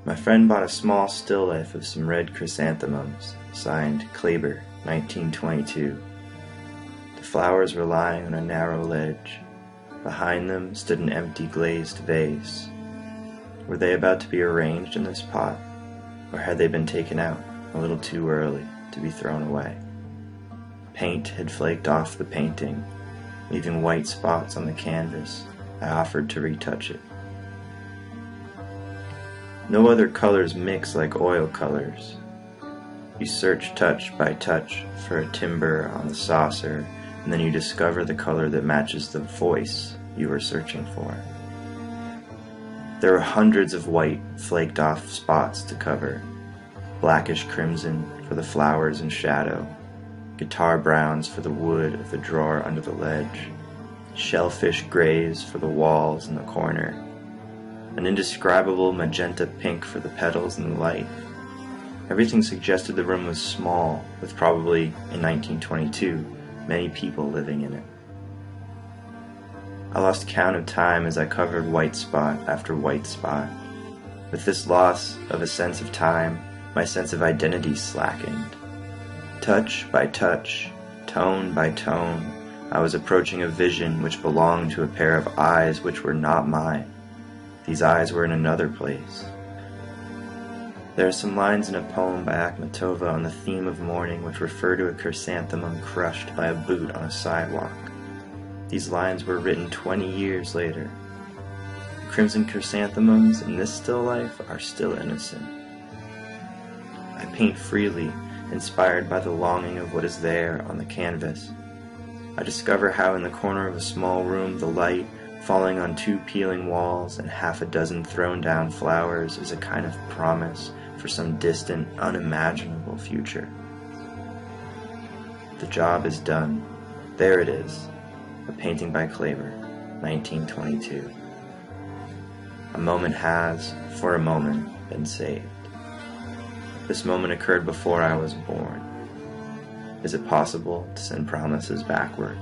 My friend bought a small still life of some red chrysanthemums, signed Kleber, 1922. The flowers were lying on a narrow ledge. Behind them stood an empty glazed vase. Were they about to be arranged in this pot, or had they been taken out a little too early to be thrown away? Paint had flaked off the painting, leaving white spots on the canvas. I offered to retouch it. No other colors mix like oil colors. You search touch by touch for a timber on the saucer, and then you discover the color that matches the voice you were searching for. There were hundreds of white, flaked off spots to cover, blackish crimson for the flowers and shadow, guitar browns for the wood of the drawer under the ledge, shellfish grays for the walls in the corner, an indescribable magenta pink for the petals and the light. Everything suggested the room was small, with probably, in 1922, many people living in it. I lost count of time as I covered white spot after white spot. With this loss of a sense of time, my sense of identity slackened. Touch by touch, tone by tone, I was approaching a vision which belonged to a pair of eyes which were not mine. These eyes were in another place. There are some lines in a poem by Akhmatova on the theme of mourning which refer to a chrysanthemum crushed by a boot on a sidewalk. These lines were written 20 years later. The crimson chrysanthemums in this still life are still innocent. I paint freely, inspired by the longing of what is there on the canvas. I discover how in the corner of a small room the light, falling on 2 peeling walls and half a dozen thrown down flowers, is a kind of promise for some distant, unimaginable future. The job is done. There it is. A painting by Kleber, 1922. A moment has, for a moment, been saved. This moment occurred before I was born. Is it possible to send promises backward?